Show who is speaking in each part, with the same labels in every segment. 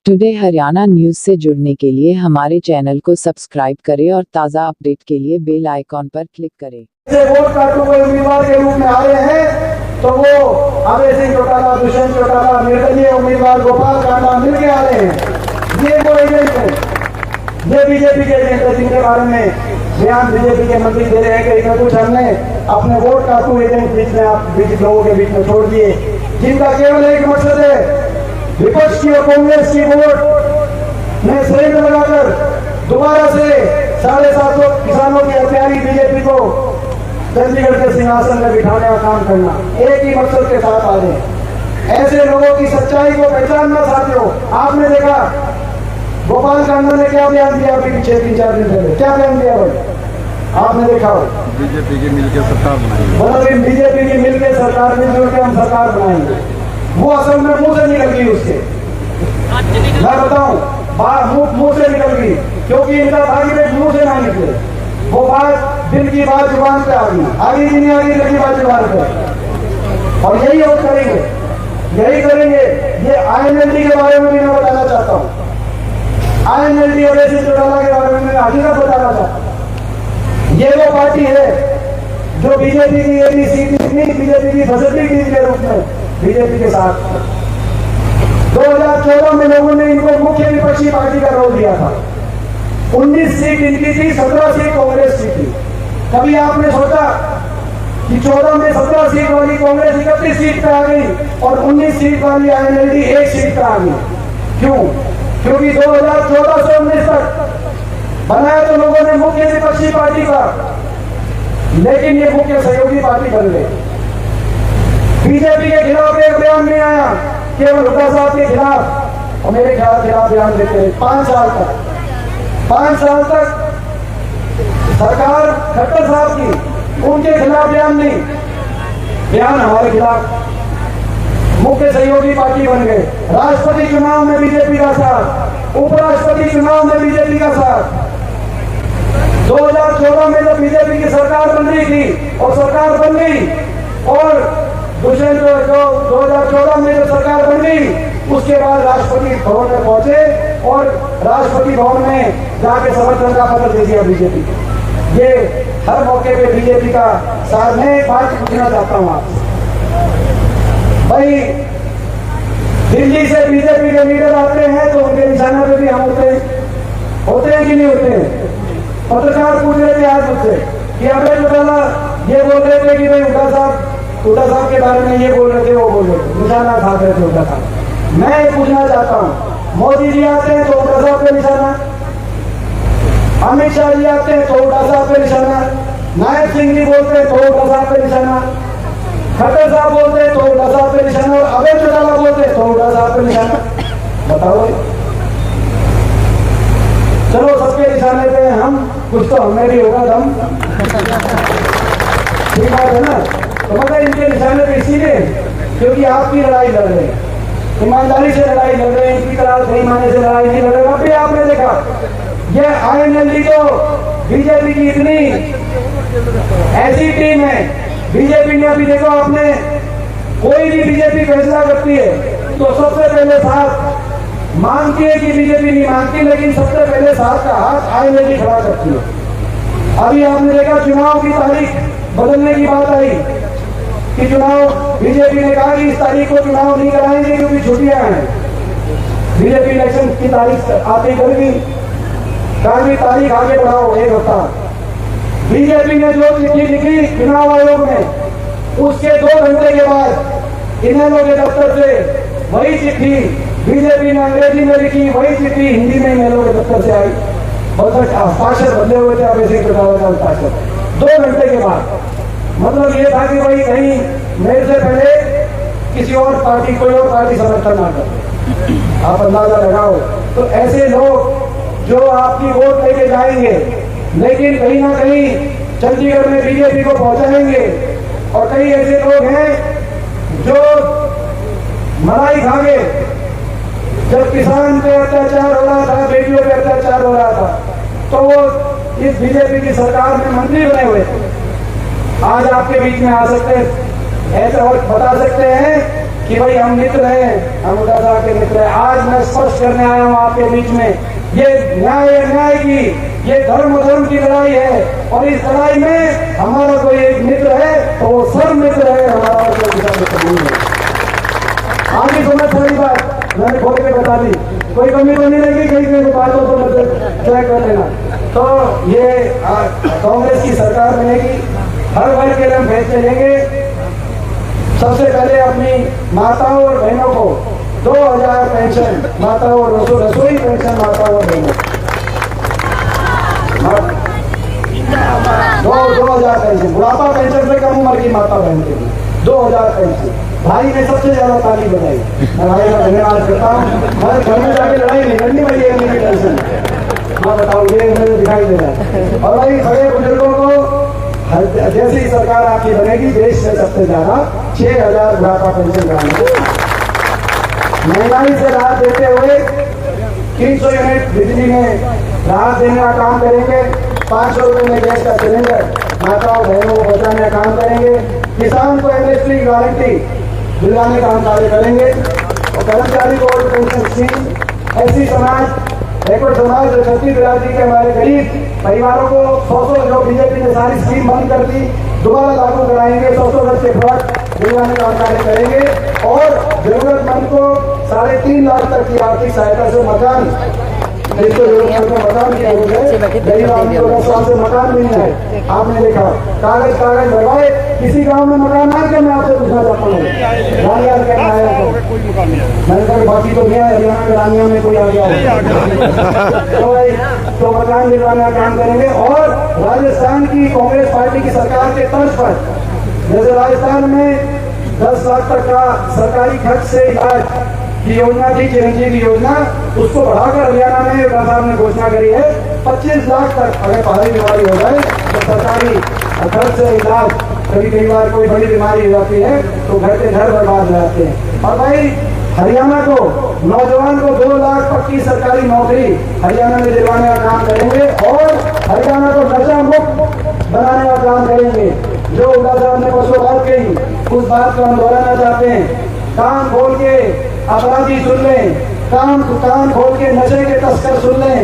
Speaker 1: Today Haryana news से जुड़ने के लिए हमारे चैनल को सब्सक्राइब करें और ताज़ा अपडेट के लिए बेल आइकॉन पर क्लिक करें।
Speaker 2: वोट काटू कोई उम्मीदवार के रूप में आ रहे हैं तो वो अभय सिंह चौटाला, दुष्यंत चौटाला, निर्दलीय उम्मीदवार गोपाल कांडा मिल के आ रहे हैं। ये वो एजेंट है, ये बीजेपी के एजेंट है जिनके बारे में बयान बीजेपी के मंत्री दे रहे हैं कि कुछ हमने अपने वोट काटू एजेंट बीच में आप लोगों के बीच में छोड़ दिए, जिनका केवल एक मकसद है विपक्ष की और कांग्रेस की वोट में श्रेणी लगाकर दोबारा से 750 किसानों की हत्यारी बीजेपी को चंडीगढ़ के सिंहासन में बिठाने का काम करना, एक ही मकसद के साथ आ रहे। ऐसे लोगों की सच्चाई को पहचानना साथियों। आपने देखा गोपाल कांडा ने क्या बयान दिया अभी पीछे 3-4 दिन पहले, क्या बयान दिया भाई आपने देखा हो?
Speaker 3: बीजेपी की मिलकर सरकार बनाएंगे,
Speaker 2: मतलब बीजेपी की मिलकर सरकार मिलजुल के हम सरकार बनाएंगे। वो असल में मुंह से निकल गई उसके, मैं बताऊं मुंह से निकल गई, क्योंकि इनका भागी मुंह से ना निकले। वो बात दिल की बात जुबान पे आ गई, आगे भी नहीं आ गई, दिल की बात जुबान पे। और यही और करेंगे, यही करेंगे। ये INLD के बारे में भी मैं बताना चाहता हूँ। INLD और अभय सिंह चौटाला के बारे में मैं हकीकत बताना चाहता हूँ। ये वो पार्टी है जो बीजेपी की ABCD बीजेपी की फैसिलिटी के रूप में बीजेपी के साथ 2014 में लोगों ने इनको मुख्य विपक्षी पार्टी का रोल दिया था। 19 सीट इनकी थी, 17 सीट कांग्रेस की थी। कभी आपने सोचा कि 14 में 17 सीट वाली कांग्रेस 31 सीट पर आ गई और 19 सीट वाली INLD 1 सीट पर आ गई? क्यों? क्योंकि 2014 से 19 तक बनाया तो लोगों ने मुख्य विपक्षी पार्टी का, लेकिन ये मुख्य सहयोगी पार्टी बन गई। बीजेपी के खिलाफ एक बयान नहीं आया, केवल हुड्डा साहब के खिलाफ और मेरे खिलाफ बयान देते हैं। 5 साल तक सरकार खट्टर साहब की, उनके खिलाफ बयान नहीं, बयान हमारे खिलाफ। मुख्य सहयोगी पार्टी बन गए। राष्ट्रपति चुनाव में बीजेपी का साथ, उपराष्ट्रपति चुनाव में बीजेपी का साथ। 2014 में जब बीजेपी की सरकार बन रही थी और सरकार बन गई, और दुष्यंत जो 2014 में जो सरकार बन गई, उसके बाद राष्ट्रपति भवन में पहुंचे और राष्ट्रपति भवन में जाके समर्थन का पत्र दे दिया बीजेपी। ये हर मौके पे बीजेपी का साथ। मैं एक बात पूछना चाहता हूँ आपसे भाई, दिल्ली से बीजेपी के लीडर आते हैं तो उनके निशाना पे भी हम होते हैं कि नहीं होते हैं? पत्रकार पूछ रहे थे आज मुझसे कि अभय चौटाला ये बोल रहे थे कि भाई हुड्डा साहब के बारे में ये बोल रहे थे, वो बोल रहे थे, निशाना खा रहे थे हुड्डा साहब। मैं ये पूछना चाहता हूँ, मोदी जी आते हैं तो हुड्डा साहब पे निशाना, अमित शाह जी आते हैं तो हुड्डा साहब पे निशाना, नायब सिंह जी बोलते हैं तो हुड्डा साहब पे निशाना, खट्टर साहब बोलते हैं तो हुड्डा साहब पे निशाना, और अभय चौटाला बोलते हैं तो हुड्डा साहब पे निशाना। बताओ, चलो सबके निशाने पे हम, कुछ तो हमें भी होगा दम, ठीक बात है ना? तो मतलब इनके निशाने पे इसीलिए क्योंकि आपकी लड़ाई लड़ रहे हैं, ईमानदारी से लड़ाई लड़ रहे हैं, इनकी तरह बेईमानी से लड़ाई नहीं लड़ रहे। अभी आपने देखा ये INLD तो बीजेपी की इतनी ऐसी टीम है, बीजेपी ने अभी देखो, आपने कोई भी बीजेपी फैसला करती है तो सबसे पहले साथ मांगती है कि बीजेपी नहीं मांगती, लेकिन सबसे पहले साथ का हाथ INLD खड़ा करती है। अभी आपने देखा चुनाव की तारीख बदलने की बात आई कि चुनाव, बीजेपी ने कहा कि इस तारीख को चुनाव नहीं कराएंगे क्योंकि छुट्टियां हैं। बीजेपी इलेक्शन की तारीख आती करेगी, कभी तारीख आगे बढ़ाओ 1 हफ्ता। बीजेपी ने जो चिट्ठी लिखी चुनाव आयोग में, उसके 2 घंटे के बाद इनेलो के दफ्तर से वही चिट्ठी बीजेपी ने अंग्रेजी में लिखी, वही चिट्ठी हिंदी में इनेलो के दफ्तर से आई। बहुत हस्ताक्षर बदले हुए थे अभय सिंह चौटाला का हस्ताक्षर 2 घंटे के बाद। मतलब ये था कि भाई कहीं मेरे से पहले किसी और पार्टी, कोई और पार्टी समर्थन ना करे, आप अंदाजा लगाओ। तो ऐसे लोग जो आपकी वोट लेके जाएंगे, लेकिन कहीं ना कहीं चंडीगढ़ में बीजेपी को पहुंचाएंगे, और कई ऐसे लोग हैं जो मलाई खा गए जब किसान पे अत्याचार हो रहा था, बेटियों पे अत्याचार हो रहा था, तो वो इस बीजेपी की सरकार में मंत्री बने हुए आज आपके बीच में आ सकते हैं ऐसे और बता सकते हैं कि भाई हम मित्र हैं, हम उद्धव साहब के मित्र हैं। आज मैं स्पष्ट करने आया हूँ आपके बीच में, ये न्याय की, ये धर्म की लड़ाई है और इस लड़ाई में हमारा कोई एक मित्र है तो वो सब मित्र है, हमारा कोई मित्र नहीं है। आगे समझ थोड़ी बात मैंने खोल के बता दी, कोई कमी तो नहीं रहेगी, कहीं बातों को मतलब चेक कर लेना। तो ये कांग्रेस की सरकार बनेगी, हर वर्ग के हम फैसले लेंगे। सबसे पहले अपनी माताओं और बहनों को 2000 पेंशन, माताओं और रसोई पेंशन माताओं और बहनों 2000 पेंशन, बुढ़ापा पेंशन से कम उम्र की माता बहन के लिए 2000 पेंशन। भाई ने सबसे ज्यादा ताली बजाई, मैं भाई का धन्यवाद करता हूँ। हर घर में जाके लड़ाई नहीं करनी भाई, ये मेरी टेंशन है, मैं बताऊंगी मुझे दिखाई दे रहा है। और भाई बड़े बुजुर्गों को जैसी सरकार आपकी बनेगी, देश में सबसे ज्यादा 6000 बुढ़ापा पेंशन कराएंगे। महंगाई से राहत देते हुए 300 यूनिट बिजली में राहत देने का काम करेंगे। 500 रुपए में गैस का सिलेंडर माताओं बहनों को पहुंचाने का काम करेंगे। किसान को एमएसपी गारंटी दिलाने का हम कार्य करेंगे। और कर्मचारी को पेंशन स्कीम, ऐसी समाज बैकवर्ड समाज जो छत्तीस बिरादरी के हमारे गरीब परिवारों को 100 जो बीजेपी ने सारी स्कीम बंद कर दी, दोबारा लागू कराएंगे। 100 बच्चे फ्लैट दिलवाने का कार्य करेंगे और जरूरतमंद को 3.5 लाख तक की आर्थिक सहायता से मकान, जिसको जरूरतमंद को मकान की जरूरत है, गरीब आदमी को 10 साल से मकान नहीं है। आपने देखा कागज बनवाए, किसी गांव में मकान आ के मैं आपसे पूछना चाहता हूँ, रानियाल कहना आया तो मैंने कहा बाकी तो गया हरियाणा में रानियों में कोई आ गया तो मकान दिलवाने का काम करेंगे। और राजस्थान की कांग्रेस पार्टी की सरकार के तर्ज पर, जैसे राजस्थान में 10 लाख तक का सरकारी खर्च से इलाज की योजना थी, चिरंजीवी योजना, उसको बढ़ाकर हरियाणा में साहब ने घोषणा करी है 25 लाख तक। अगर भारी बीमारी हो जाए तो सरकारी खर्च से इलाज, कई बार कोई बड़ी बीमारी हो जाती है तो घर के घर बर्बाद हो जाते हैं। और भाई हरियाणा को, नौजवान को 2 लाख पक्की सरकारी नौकरी हरियाणा में दिलवाने का काम करेंगे और हरियाणा को नशा मुक्त बनाने का काम करेंगे। जो उद्धव साहब ने परसों बात कही, उस बात को हम दोहराना चाहते हैं। कान खोल के अपराधी सुन लें, कान खोल के नशे के तस्कर सुन लें।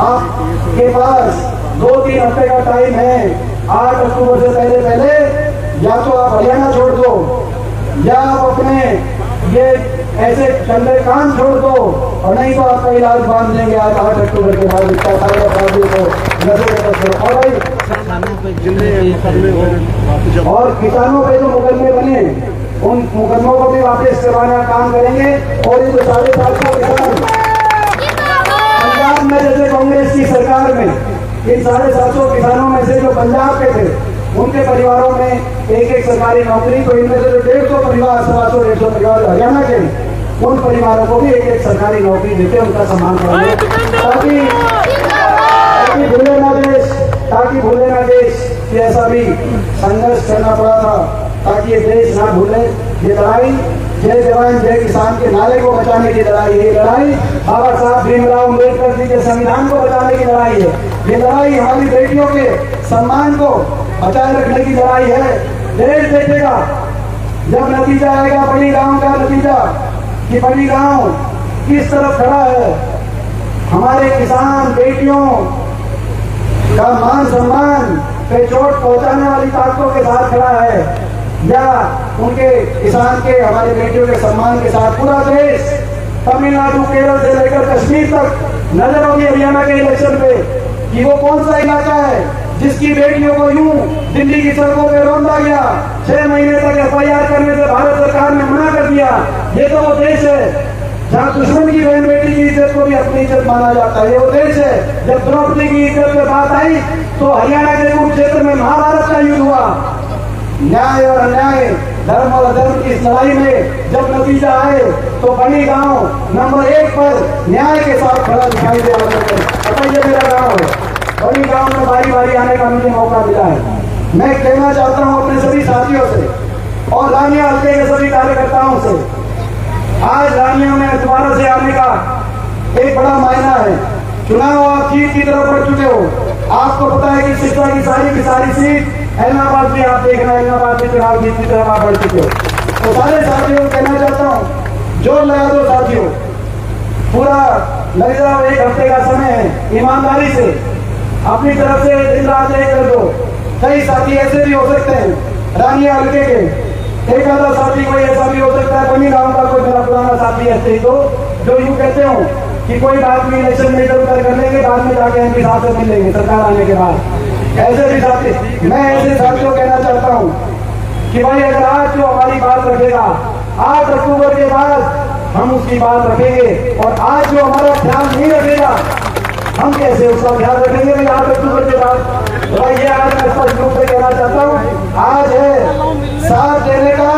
Speaker 2: आपके पास 2-3 हफ्ते का टाइम है। 8 अक्टूबर से पहले या तो आप हरियाणा छोड़ दो या आप अपने ये ऐसे गंदे कान छोड़ दो, और नहीं तो आपका इलाज बांध लेंगे आज 8 अक्टूबर के बाद इसका सारे अपराधियों को नशे के तस्कर। और किसानों पे जो मुकदमे बने उन मुकदमों को भी वापस करवाने का काम करेंगे। और ये जो 750 किसान पंजाब में, जैसे कांग्रेस की सरकार में इन 750 किसानों में से जो पंजाब के थे उनके परिवारों में एक सरकारी नौकरी, तो इनमें से जो 150 परिवार, 150 परिवार हरियाणा के, उन परिवारों को भी एक सरकारी नौकरी देते उनका सम्मान करेंगे, ताकि भूले ना देश कि ऐसा भी संघर्ष करना पड़ा था, ताकि ये देश ना भूले। ये लड़ाई जय जवान जय किसान के नारे को बचाने की लड़ाई है। ये लड़ाई बाबा साहब भीमराव अम्बेडकर जी के संविधान को बचाने की लड़ाई है। ये लड़ाई हमारी बेटियों के सम्मान को बचाए रखने की लड़ाई है। देश देखेगा जब नतीजा आएगा बड़ी गांव का नतीजा, कि बड़ी गांव किस तरफ खड़ा है, हमारे किसान बेटियों का मान सम्मान पे चोट पहुंचाने वाली ताकतों के साथ खड़ा है, या उनके किसान के, हमारे बेटियों के सम्मान के साथ पूरा देश, तमिलनाडु केरल से लेकर कश्मीर तक नजर होगी हरियाणा के इलेक्शन पे कि वो कौन सा इलाका है जिसकी बेटियों को यूं दिल्ली की सड़कों पे रौंदा गया। 6 महीने तक FIR करने से भारत सरकार ने मना कर दिया। ये तो वो देश है जहाँ दुश्मन की बहन बेटी की इज्जत को भी अपनी इज्जत माना जाता है। ये वो देश है जब द्रौपदी की इज्जत पे बात आई तो हरियाणा के कुरुक्षेत्र में महाभारत का युद्ध हुआ। न्याय और अन्याय, धर्म और अधर्म की इस लड़ाई में जब नतीजा आए तो बड़ी गांव नंबर 1 पर न्याय के साथ खड़ा दिखाई दे रहा है। ये मेरा गांव है, बड़ी गांव में बारी बारी आने का मुझे मौका मिला है। मैं कहना चाहता हूं अपने सभी साथियों से और रानिया हल्के के सभी कार्यकर्ताओं से, आज रानिया में दोबारा से आने का एक बड़ा मायना है। चुनाव आप जीत की तरफ बढ़ चुके हो। आपको पता है कि सिरसा की सारी सीट, इलाहाबाद में आप देखना, इलाहाबाद में चुनाव जीत की तरफ आप बढ़ चुके हो। तो सारे साथियों को कहना चाहता हूँ, जोर लगा दो साथियों, पूरा लग जाओ, 1 हफ्ते का समय है, ईमानदारी से अपनी तरफ से दिन रात एक कर दो। कई साथी ऐसे भी हो सकते हैं, रानिया हल्के के एक आधा साथी कोई ऐसा भी हो सकता है, बनी गांव का कोई मेरा पुराना साथी ऐसे तो जो यूं कहते हो कि कोई बात नहीं, इलेक्शन में इधर उधर कर लेंगे, बाद में जाके एमपी साहब से मिलेंगे सरकार आने के बाद। ऐसे भी साथी, मैं ऐसे साथियों को कहना चाहता हूँ कि भाई अगर आज जो हमारी बात रखेगा, 8 अक्टूबर के बाद हम उसकी बात रखेंगे, और आज जो हमारा ख्याल नहीं रखेगा हम कैसे उसका ख्याल रखेंगे भाई 8 अक्टूबर के बाद। तो भाई ये आज मैं स्पष्ट रूप से कहना चाहता हूँ, आज है साथ देने का,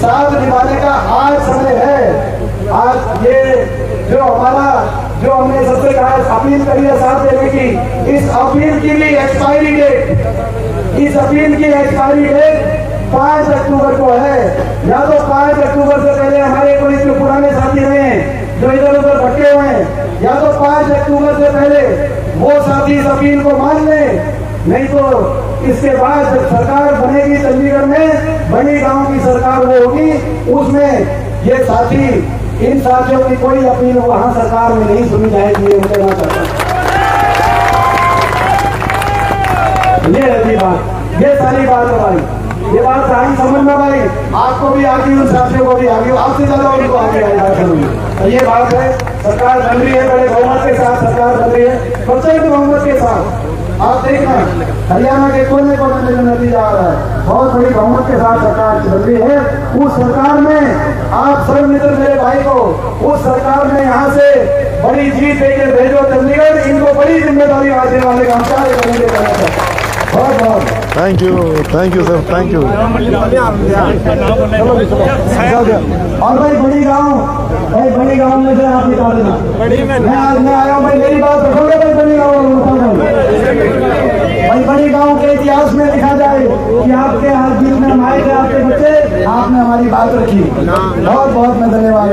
Speaker 2: साथ निभाने का आज समय है। आज ये जो हमने सबसे कहा अपील करी है साथ देने की, इस अपील की भी एक्सपायरी डेट, इस अपील की एक्सपायरी डेट 5 अक्टूबर को है। या तो 5 अक्टूबर से पहले हमारे कोई जो पुराने साथी रहे हैं जो इधर उधर भटके हुए हैं, या तो 5 अक्टूबर से पहले वो साथी इस अपील को मान ले, नहीं तो इसके बाद जब सरकार बनेगी चंडीगढ़ में, बड़ी गांव की सरकार वो होगी, उसमें ये साथी, इन साथियों की कोई अपील वहां सरकार में नहीं सुनी जाएगी। ये कहना चाहता हूं, ये है बात, ये सारी बात है भाई, ये बात सारी समझना भाई, आपको भी आगे, उन साथियों को भी आगे, आपसे ज्यादा उनको आगे आएगा समझ। तो ये बात है, सरकार बन रही है, बड़े बहुमत के साथ सरकार बन रही है, प्रचंड बहुमत के साथ। आप देखना हरियाणा के कोने कोने में जो नतीजा आ रहा है, बहुत बड़ी बहुमत के साथ सरकार चल रही है। उस सरकार में आप सब मित्र मेरे भाई को, उस सरकार में यहाँ से बड़ी जीत देकर भेजो चंडीगढ़, इनको बड़ी जिम्मेदारी देने वाले काम कार्य करेंगे। बहुत बहुत
Speaker 4: thank you sir, thank you.
Speaker 2: और भाई बड़ी गांव में से आप निकाल देना, मैं आज मैं आया हूँ भाई, मेरी बात रखोगे भाई, बड़ी गाँव भाई, बड़ी गांव के इतिहास में लिखा जाए कि आपके हाथ बीच में हम आए थे, आपके बच्चे, आपने हमारी बात रखी। बहुत बहुत मैं धन्यवाद।